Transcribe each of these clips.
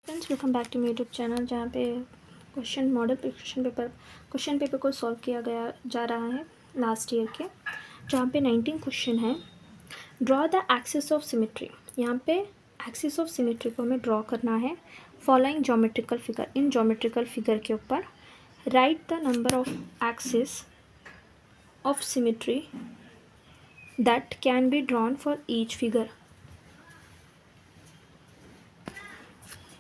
Friends welcome back to मेरे YouTube channel जहाँ पे क्वेश्चन पेपर को सॉल्व किया गया जा रहा है लास्ट ईयर के, जहाँ पे 19 क्वेश्चन है। Draw the axis of symmetry. यहाँ पे एक्सिस ऑफ सिमेट्री को हमें ड्रॉ करना है फॉलोइंग ज्योमेट्रिकल फिगर। इन ज्योमेट्रिकल फिगर के ऊपर right the number of axis of symmetry that can be drawn for each figure.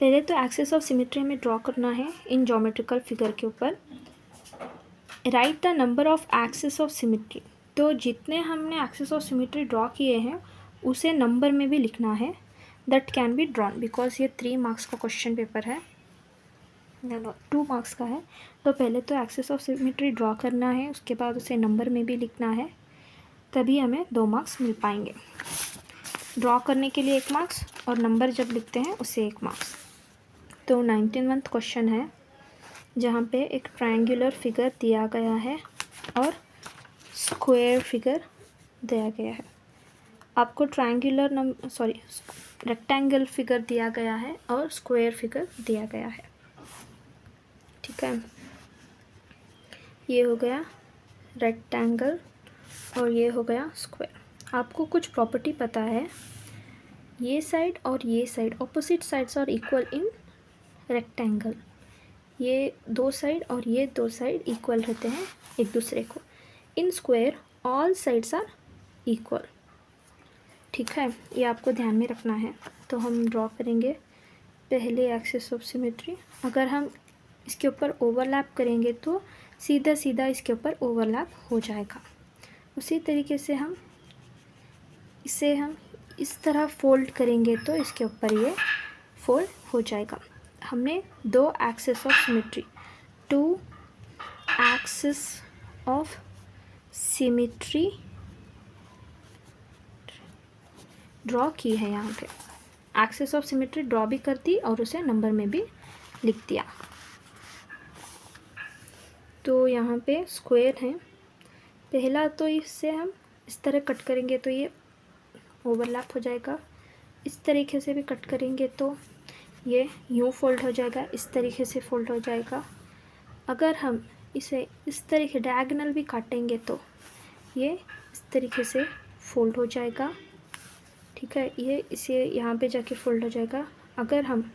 पहले तो एक्सिस ऑफ सिमेट्री हमें ड्रॉ करना है इन ज्योमेट्रिकल फिगर के ऊपर। Right the number of axis of symmetry, तो जितने हमने एक्सिस ऑफ सिमेट्री ड्रॉ किए हैं उसे नंबर में भी लिखना है। That can be drawn, because ये 3 मार्क्स का क्वेश्चन पेपर है, 2 मार्क्स का है। तो पहले तो एक्सिस ऑफ सिमेट्री ड्रॉ करना है, उसके बाद उसे नंबर में भी लिखना है, तभी हमें 2 मार्क्स मिल पाएंगे। ड्रॉ करने के लिए 1 मार्क्स और नंबर जब लिखते हैं उसे 1 मार्क्स। तो 19वां क्वेश्चन है जहाँ पे एक ट्रायंगुलर फिगर दिया गया है और स्क्वायर फिगर दिया गया है। आपको रेक्टेंगल फिगर दिया गया है और स्क्वायर फिगर दिया गया है। ठीक है, ये हो गया रेक्टेंगल और ये हो गया स्क्वायर। आपको कुछ प्रॉपर्टी पता है, ये साइड और ये side opposite sides are equal in rectangle. ये 2 साइड और ये 2 साइड इक्वल रहते हैं एक दूसरे को। In square all sides are equal. ठीक है, ये आपको ध्यान में रखना है। तो हम ड्रॉ करेंगे पहले एक्सिस ऑफ सिमेट्री। अगर हम इसके ऊपर ओवरलैप करेंगे तो सीधा सीधा इसके ऊपर ओवरलैप हो जाएगा। उसी तरीके से इसे हम इस तरह फोल्ड करेंगे तो इसके ऊपर ये फोल्ड हो जाएगा। हमने 2 axis of symmetry 2 axis of symmetry draw की है। यहाँ पे एक्सिस ऑफ सिमेट्री ड्रॉ भी कर दी और उसे नंबर में भी लिख दिया। तो यहाँ पे स्क्वायर है पहला, तो इससे हम इस तरह कट करेंगे तो ये ओवरलैप हो जाएगा। इस तरीके से भी कट करेंगे तो ये यूँ फोल्ड हो जाएगा, इस तरीके से फोल्ड हो जाएगा। अगर हम इसे इस तरीके डायगोनल भी काटेंगे तो ये इस तरीके से फोल्ड हो जाएगा। ठीक है, ये इसे यहाँ पे जाके फोल्ड हो जाएगा। अगर हम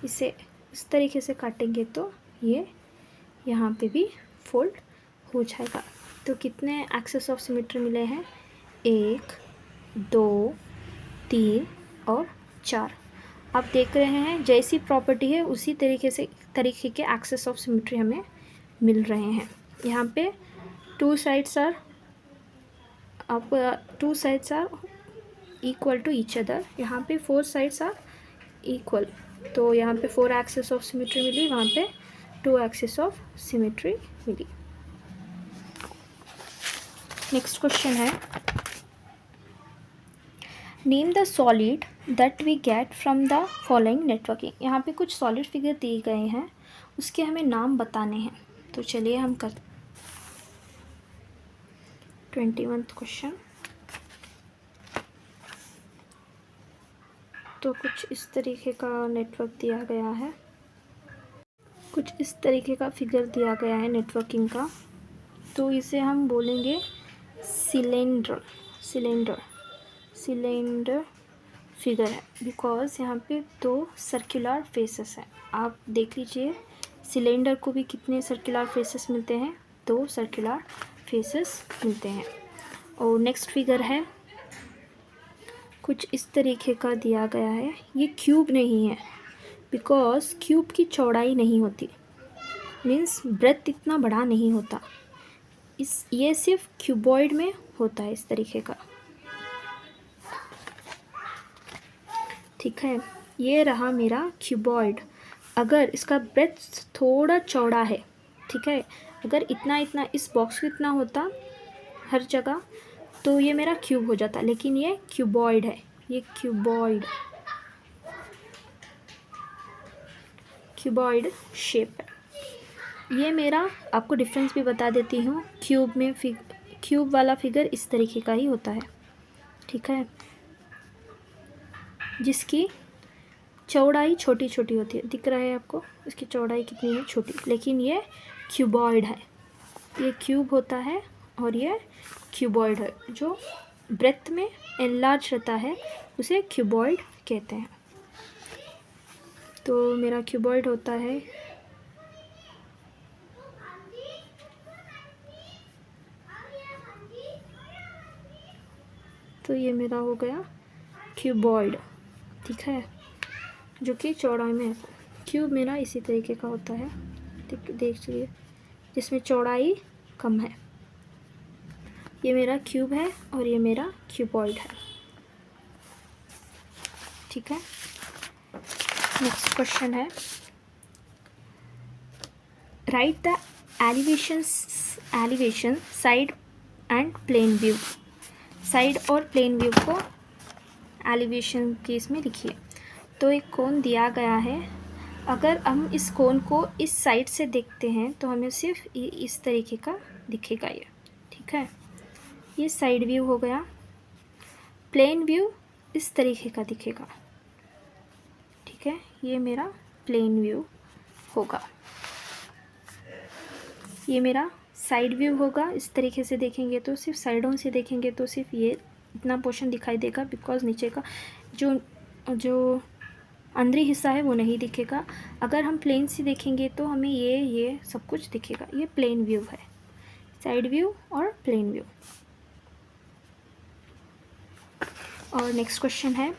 इसे इस तरीके से काटेंगे तो ये यहाँ पे भी फोल्ड हो जाएगा। तो कितने एक्सिस ऑफ सिमेट्री मिले हैं? 1 2 3 और 4। आप देख रहे हैं जैसी प्रॉपर्टी है उसी तरीके के एक्सिस ऑफ सिमेट्री हमें मिल रहे हैं। यहाँ पे 2 sides are equal to each other. यहाँ पे 4 साइड्स आर इक्वल, तो यहाँ पे 4 एक्सिस ऑफ सिमेट्री मिली, वहाँ पे 2 एक्सिस ऑफ सिमेट्री मिली। नेक्स्ट क्वेश्चन है, name the solid that we get from the following networking. यहाँ पे कुछ सॉलिड फिगर दिए गए हैं, उसके हमें नाम बताने हैं। तो चलिए हम कर 21वां क्वेश्चन। तो कुछ इस तरीके का नेटवर्क दिया गया है, कुछ इस तरीके का फिगर दिया गया है नेटवर्किंग का। तो इसे हम बोलेंगे सिलेंडर फिगर है, बिकॉज यहाँ पे 2 सर्कुलर फेसेस हैं। आप देख लीजिए सिलेंडर को भी कितने सर्कुलर फेसेस मिलते हैं? 2 सर्कुलर फेसेस मिलते हैं। और नेक्स्ट फिगर है कुछ इस तरीके का दिया गया है। ये क्यूब नहीं है, बिकॉज क्यूब की चौड़ाई नहीं होती, मीन्स ब्रेथ इतना बड़ा नहीं होता। ये सिर्फ क्यूबॉइड में होता है इस तरीके का। ठीक है, ये रहा मेरा क्यूबॉइड। अगर इसका ब्रेथ थोड़ा चौड़ा है, ठीक है, अगर इतना इस बॉक्स को इतना होता हर जगह तो ये मेरा क्यूब हो जाता, लेकिन ये क्यूबॉइड है। ये क्यूबॉइड शेप है। ये मेरा आपको डिफरेंस भी बता देती हूँ, क्यूब वाला फिगर इस तरीके का ही होता है। ठीक है, जिसकी चौड़ाई छोटी छोटी होती है, दिख रहा है आपको इसकी चौड़ाई कितनी है, छोटी, लेकिन ये क्यूबॉइड है, ये क्यूब होता है और ये क्यूबॉइड है। जो ब्रेथ में एनलार्ज रहता है उसे क्यूबॉइड कहते हैं। तो मेरा क्यूबॉइड होता है तो ये मेरा हो गया क्यूबॉइड, ठीक है, जो कि चौड़ाई में है। क्यूब मेरा इसी तरीके का होता है, देख लीजिए, जिसमें चौड़ाई कम है। ये मेरा क्यूब है और ये मेरा क्यूबॉइड है, ठीक है। नेक्स्ट क्वेश्चन है, write the elevation side and plan view. Side और प्लेन व्यू को एलिवेशन के इसमें लिखिए। तो एक कोन दिया गया है, अगर हम इस कोन को इस साइड से देखते हैं तो हमें सिर्फ इस तरीके का दिखेगा ये, ठीक है। ये साइड व्यू हो गया। प्लेन व्यू इस तरीके का दिखेगा, ठीक है, ये मेरा प्लेन व्यू होगा। ये मेरा साइड व्यू होगा। इस तरीके से देखेंगे तो सिर्फ साइडों से देखेंगे तो सिर्फ ये इतना पोर्शन दिखाई देगा, बिकॉज नीचे का जो अंदरी हिस्सा है वो नहीं दिखेगा। अगर हम प्लेन से देखेंगे तो हमें ये सब कुछ दिखेगा। ये प्लेन व्यू है, साइड व्यू और प्लेन व्यू। और नेक्स्ट क्वेश्चन है,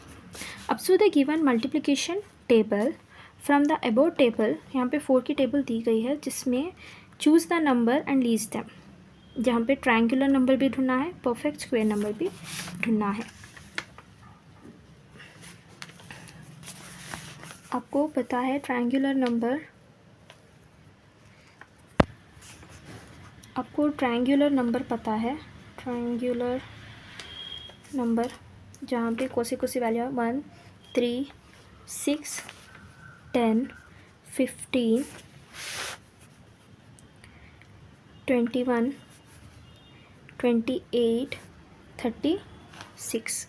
observe the given multiplication table from the above table. यहाँ पे 4 की टेबल दी गई है, जिसमें choose the number and lease them. जहाँ पे ट्रायंगुलर नंबर भी ढूंढना है, परफेक्ट स्क्वायर नंबर भी ढूंढना है। आपको पता है ट्रायंगुलर नंबर, आपको ट्रायंगुलर नंबर पता है, ट्रायंगुलर नंबर जहाँ पे कोसी वैल्यू 1 3 6 10 15 21 28 36।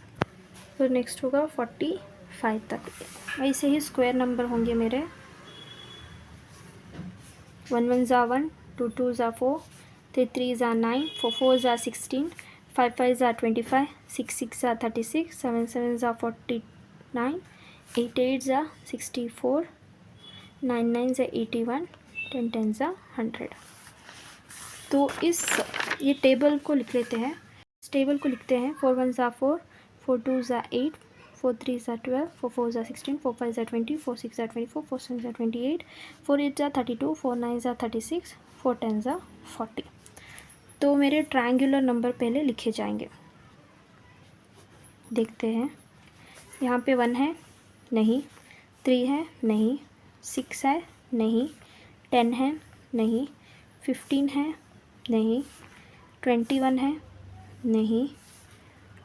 तो नेक्स्ट होगा 45 तक। ऐसे ही स्क्वायर नंबर होंगे मेरे 1 1 ज़ा 1 2 2 ज़ा 4 3 3 ज़ा 9 4 4 ज़ा 16 5 5 ज़ा 25 6 6 ज़ा 36 7 7 ज़ा 49 8 8 ज़ा 64 9 9 ज़ा 81 10 10 ज़ा 100। तो ये टेबल को लिख लेते हैं। इस टेबल को लिखते हैं 4 1 ज़ा 4 4 2 ज़ा 8 4 3 ज़ा 12 4 4 ज़ा 16 4 5 ज़ा 20 4 6 ज़ा 24 4 7 ज़ा 28 4 8 ज़ा 32 4 9 ज़ा 36 4 10 ज़ा 40। तो मेरे ट्रायंगुलर नंबर पहले लिखे जाएंगे, देखते हैं। यहाँ पे 1 है नहीं, 3 है नहीं, 6 है नहीं, 10 है नहीं, 15 है नहीं, 21 है नहीं,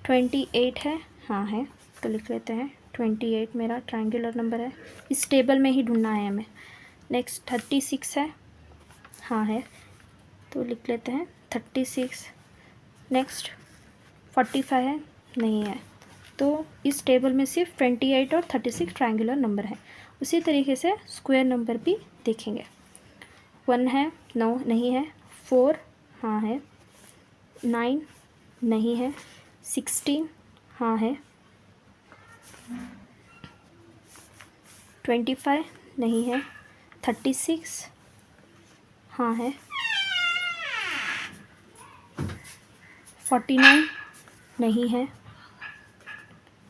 28 है हाँ है, तो लिख लेते हैं 28 मेरा ट्रायंगुलर नंबर है। इस टेबल में ही ढूंढना है हमें। नेक्स्ट 36 है हाँ है, तो लिख लेते हैं 36। नेक्स्ट 45 है नहीं है, तो इस टेबल में सिर्फ 28 और 36 ट्रायंगुलर नंबर है। उसी तरीके से स्क्वायर नंबर भी देखेंगे। 1 है नो नहीं है, 4 हाँ है, 9 नहीं है, 16 हाँ है, 25 नहीं है, 36 हाँ है, 49 नहीं है,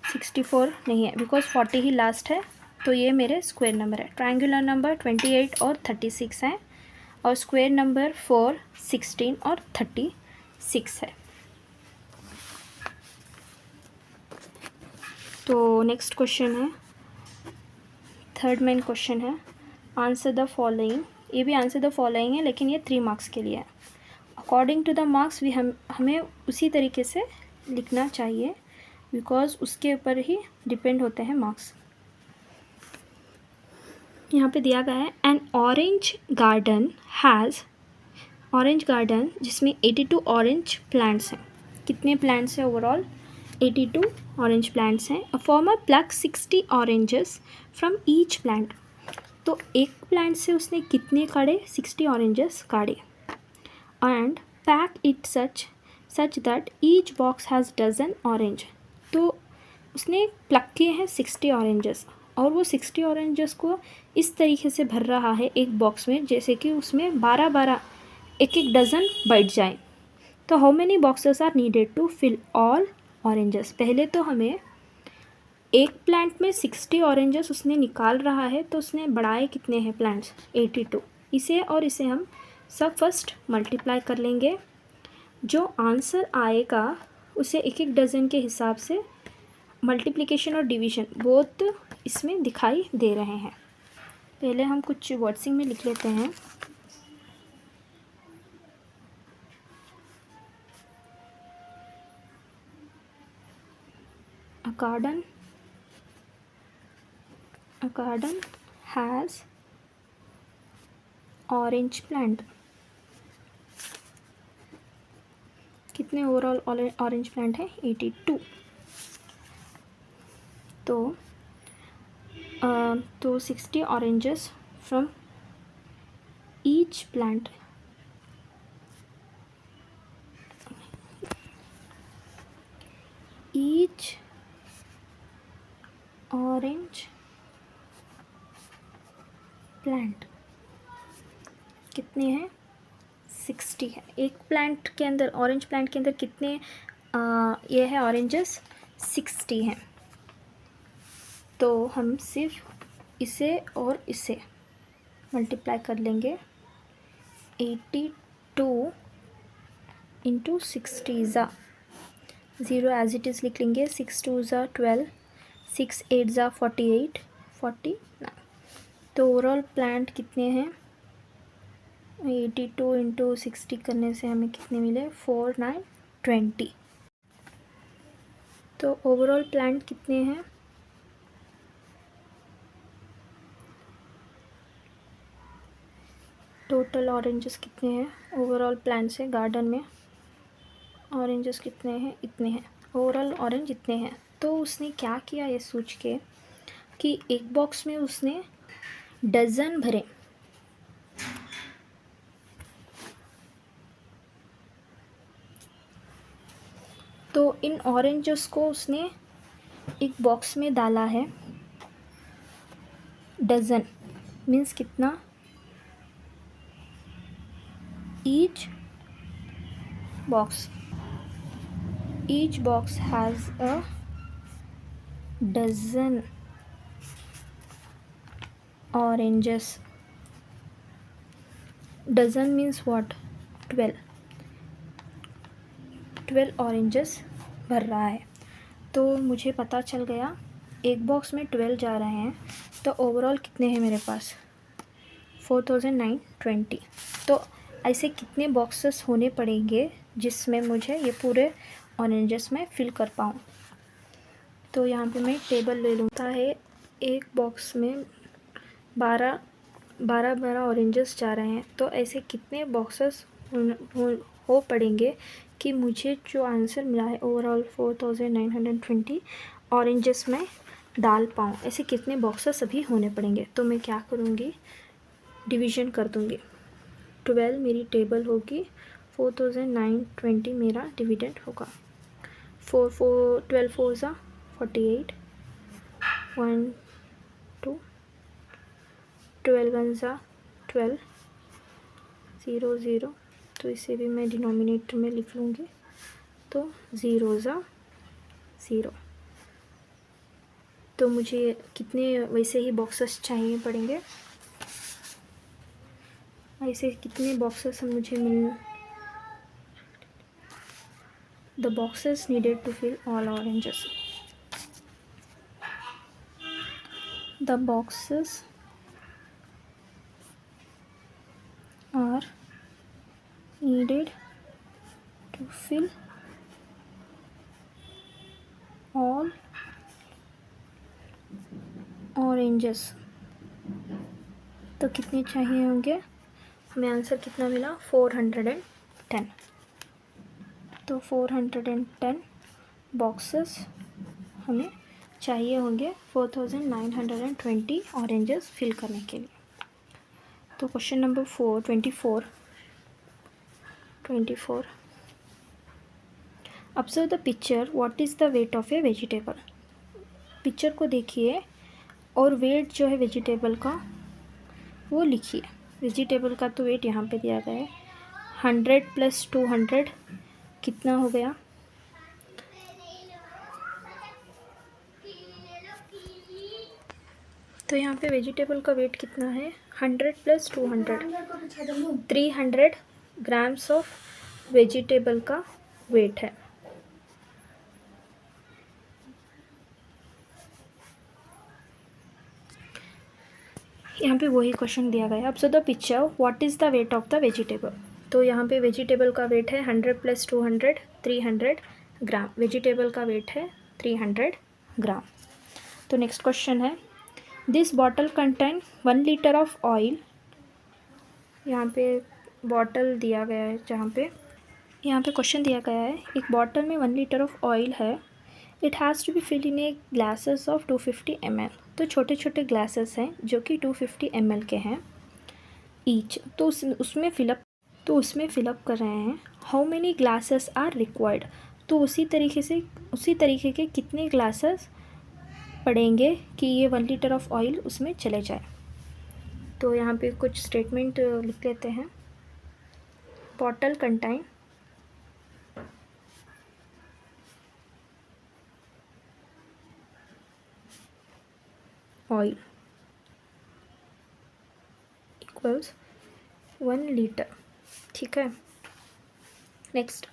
64 नहीं है, बिकॉज 40 ही लास्ट है। तो ये मेरे स्क्वायर नंबर है। ट्रायंगुलर नंबर 28 और 36 है और स्क्वायर नंबर 4 16 और 36 है। तो नेक्स्ट क्वेश्चन है, थर्ड मेन क्वेश्चन है, आंसर द फॉलोइंग। ये भी आंसर द फॉलोइंग है, लेकिन ये 3 मार्क्स के लिए है। अकॉर्डिंग टू द मार्क्स भी हमें उसी तरीके से लिखना चाहिए, बिकॉज उसके ऊपर ही डिपेंड होते हैं मार्क्स। यहाँ पे दिया गया है N orange garden has, orange garden जिसमें 82 ऑरेंज प्लांट्स हैं। कितने प्लांट्स हैं ओवरऑल? 82 ऑरेंज प्लांट्स हैं। A farmer pluck 60 oranges from each plant. तो एक प्लांट से उसने कितने काढ़े? 60 ऑरेंजेस काढ़े। And pack it such that each box has dozen orange. तो उसने प्लक किए हैं 60 ऑरेंजेस और वो 60 ऑरेंजेस को इस तरीके से भर रहा है एक बॉक्स में जैसे कि उसमें 12 एक डज़न बैठ जाए। तो how many boxes are needed to fill all oranges? पहले तो हमें एक प्लांट में 60 ऑरेंजेस उसने निकाल रहा है, तो उसने बढ़ाए कितने हैं प्लांट्स? 82। इसे और इसे हम सब फर्स्ट मल्टीप्लाई कर लेंगे। जो आंसर आएगा उसे एक एक डज़न के हिसाब से मल्टीप्लिकेशन और डिवीज़न बोथ इसमें दिखाई दे रहे हैं। पहले हम कुछ वर्ड्सिंग में लिख लेते हैं। A garden has orange plant। कितने ओवरऑल ऑरेंज प्लांट है? 82। तो 60 oranges from each plant. Each orange plant कितने हैं? 60 है। एक प्लांट के अंदर, ऑरेंज प्लांट के अंदर कितने ये है ऑरेंजेस? 60 हैं। तो हम सिर्फ इसे और इसे मल्टीप्लाई कर लेंगे। 82 इंटू 60 ज़ा 0 एज इट इज़ लिख लेंगे। 6 2 ज़ा 12, 6 8 ज़ा 48, 49। तो ओवरऑल प्लांट कितने हैं? 82 इंटू 60 करने से हमें कितने मिले? 4 9 20। तो ओवरऑल प्लांट कितने हैं? टोटल ऑरेंजेस कितने हैं ओवरऑल प्लांट से? गार्डन में ऑरेंजेस कितने हैं? इतने हैं। ओवरऑल ऑरेंज इतने हैं। तो उसने क्या किया ये सोच के कि एक बॉक्स में उसने डज़न भरे। तो इन ऑरेंजेस को उसने एक बॉक्स में डाला है। डज़न मीन्स कितना? Each box has a dozen oranges. Dozen means what? 12 oranges भर रहा है। तो मुझे पता चल गया एक बॉक्स में 12 जा रहे हैं। तो ओवरऑल कितने हैं मेरे पास? 4920। तो ऐसे कितने बॉक्सेस होने पड़ेंगे जिसमें मुझे ये पूरे ऑरेंजेस में फिल कर पाऊँ? तो यहाँ पे मैं टेबल ले लूँगा है। एक बॉक्स में 12 ऑरेंजेस जा रहे हैं। तो ऐसे कितने बॉक्सेस हो पड़ेंगे कि मुझे जो आंसर मिला है ओवरऑल 4920 ऑरेंजेस में डाल पाऊँ? ऐसे कितने बॉक्सेस अभी होने पड़ेंगे? तो मैं क्या करूँगी? डिवीज़न कर दूँगी। 12 मेरी टेबल होगी, 4920 मेरा डिविडेंड होगा। 12 4 ज़ा 48, 1 2 12 1 ज़ा 12, 0 0। तो इसे भी मैं डिनोमिनेटर में लिख लूँगी। तो 0 ज़ा 0। तो मुझे कितने वैसे ही बॉक्सेस चाहिए पड़ेंगे? ऐसे कितने बॉक्सेस मुझे मिल? The boxes needed to fill all oranges. The boxes are needed to fill all oranges. तो कितने चाहिए होंगे? हमें आंसर कितना मिला? 410। तो 410 बॉक्सेस हमें चाहिए होंगे 4920 ऑरेंजेस फिल करने के लिए। तो question number 24 observe the picture, what is the weight of A vegetable. Picture को देखिए और वेट जो है वेजिटेबल का वो लिखिए। वेजिटेबल का तो वेट यहाँ पे दिया गया है 100 + 200 कितना हो गया, तो यहाँ पे वेजिटेबल का वेट कितना है 100 + 200 300 ग्राम्स ऑफ वेजिटेबल का वेट है। यहाँ पे वही क्वेश्चन दिया गया है। अब so the picture, what is the weight of the vegetable. तो यहाँ पे वेजिटेबल का वेट है 100 + 200 300 ग्राम। वेजिटेबल का वेट है 300 ग्राम। तो नेक्स्ट क्वेश्चन है, this bottle contain 1 litre of oil. यहाँ पे बॉटल दिया गया है, जहाँ पे यहाँ पे क्वेश्चन दिया गया है एक बॉटल में 1 लीटर ऑफ ऑयल है। It has to be filled in a glasses of 250 ml। तो छोटे छोटे ग्लासेस हैं जो कि 250 ml के हैं ईच। तो उसमें फिलअप कर रहे हैं। How many glasses are required. तो उसी तरीके के कितने ग्लासेस पड़ेंगे कि ये 1 लीटर ऑफ ऑयल उसमें चले जाए। तो यहाँ पे कुछ स्टेटमेंट लिख लेते हैं। Bottle contain oil equals 1 litre. ठीक है। नेक्स्ट,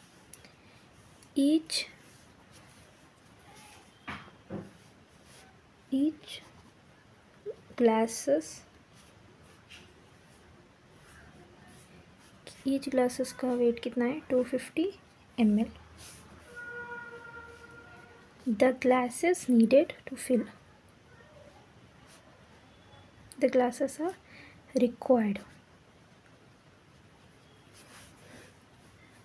ईच ग्लासेस का वेट कितना है 250 ml। The glasses needed to fill, the glasses are required.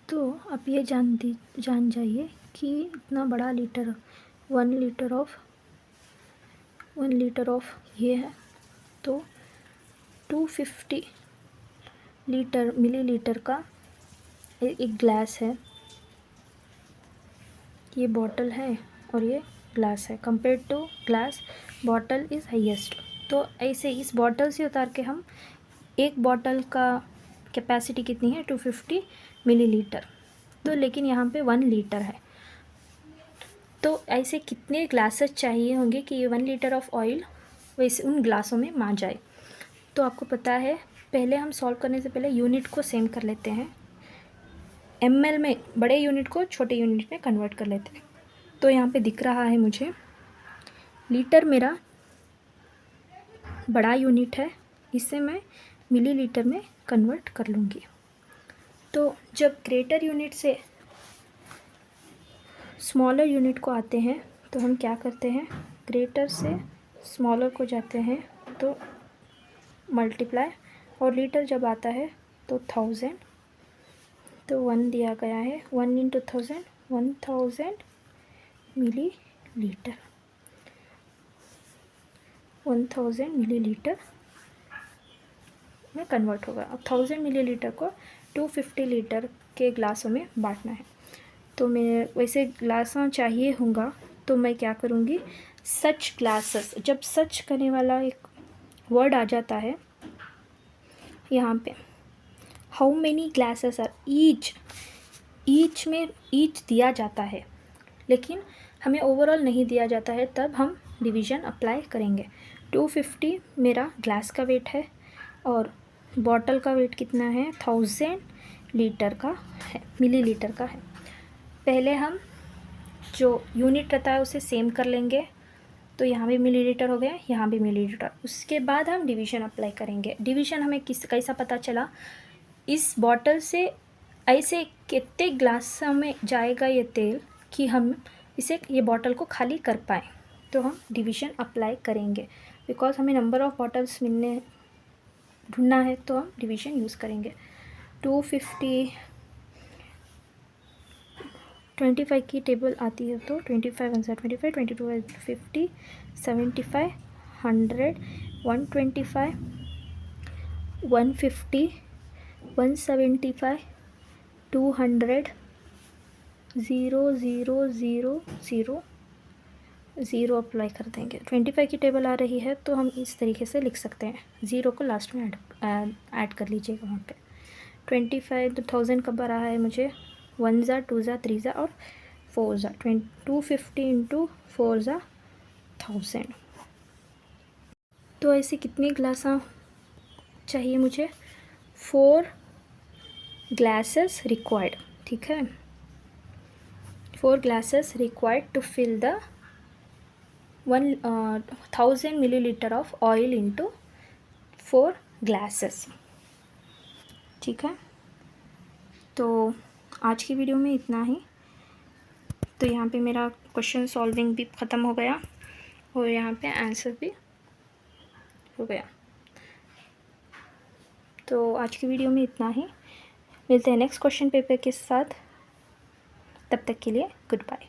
तो आप ये जान जाइए कि इतना बड़ा लीटर 1 लीटर ऑफ ये है, तो 250 मिलीलीटर का एक ग्लास है। ये बॉटल है और ये ग्लास है। Compare to glass, bottle is highest. तो ऐसे इस बॉटल से उतार के हम एक बॉटल का कैपेसिटी कितनी है 250 मिलीलीटर। तो लेकिन यहाँ पे 1 लीटर है, तो ऐसे कितने ग्लासेस चाहिए होंगे कि ये 1 लीटर ऑफ ऑयल वैसे उन ग्लासों में मा जाए। तो आपको पता है, पहले हम सॉल्व करने से पहले यूनिट को सेम कर लेते हैं। ml में बड़े यूनिट को छोटे यूनिट में कन्वर्ट कर लेते हैं। तो यहाँ पे दिख रहा है मुझे लीटर मेरा बड़ा यूनिट है, इससे मैं मिलीलीटर में कन्वर्ट कर लूँगी। तो जब ग्रेटर यूनिट से स्मॉलर यूनिट को आते हैं तो हम क्या करते हैं, ग्रेटर से स्मॉलर को जाते हैं तो मल्टीप्लाई, और लीटर जब आता है तो 1000। तो 1 दिया गया है, 1 × 1000 1000 मिलीलीटर, 1000 मिलीलीटर में कन्वर्ट होगा। अब 1000 मिलीलीटर को 250 लीटर के ग्लासों में बांटना है। तो मैं वैसे ग्लासा चाहिए होगा, तो मैं क्या करूँगी, सच ग्लासेस, जब सच करने वाला एक वर्ड आ जाता है यहाँ पे, how many glasses are each में ईच दिया जाता है, लेकिन हमें ओवरऑल नहीं दिया जाता है, तब हम डिवीज़न अप्लाई करेंगे। 250 मेरा ग्लास का वेट है और बॉटल का वेट कितना है 1000 लीटर का है, मिलीलीटर का है। पहले हम जो यूनिट रहता है उसे सेम कर लेंगे। तो यहाँ भी मिलीलीटर हो गया, यहाँ भी मिलीलीटर। उसके बाद हम डिवीज़न अप्लाई करेंगे। डिवीज़न हमें कैसा पता चला, इस बॉटल से ऐसे कितने ग्लास में जाएगा ये तेल कि हम ये बॉटल को खाली कर पाएँ। तो हम डिवीज़न अप्लाई करेंगे, बिकॉज हमें नंबर ऑफ़ बॉटल्स ढूंढना है, तो हम डिवीज़न यूज़ करेंगे। 250 25 की टेबल आती है तो 25 1 25, 22 50, 75, 100, 125, 150, 175, 200, 0 0 0 0 ज़ीरो अप्लाई कर देंगे। 25 की टेबल आ रही है तो हम इस तरीके से लिख सकते हैं, ज़ीरो को लास्ट में ऐड कर लीजिएगा वहाँ पे। 25 तो 1000 कब आ रहा है मुझे, 1 ज़ा 2 ज़ा 3 ज़ा और 4 ज़ा 250 इंटू 4 ज़ा 1000। तो ऐसे कितनी ग्लासा चाहिए मुझे, 4 ग्लासेस रिक्वायर्ड, ठीक है। 4 glasses required to fill the 1000 milliliter of oil into 4 glasses, ठीक है। तो आज की वीडियो में इतना ही। तो यहाँ पे मेरा क्वेश्चन सॉल्विंग भी ख़त्म हो गया और यहाँ पे आंसर भी हो गया। तो आज की वीडियो में इतना ही, मिलते हैं नेक्स्ट क्वेश्चन पेपर के साथ। तब तक के लिए गुड बाय।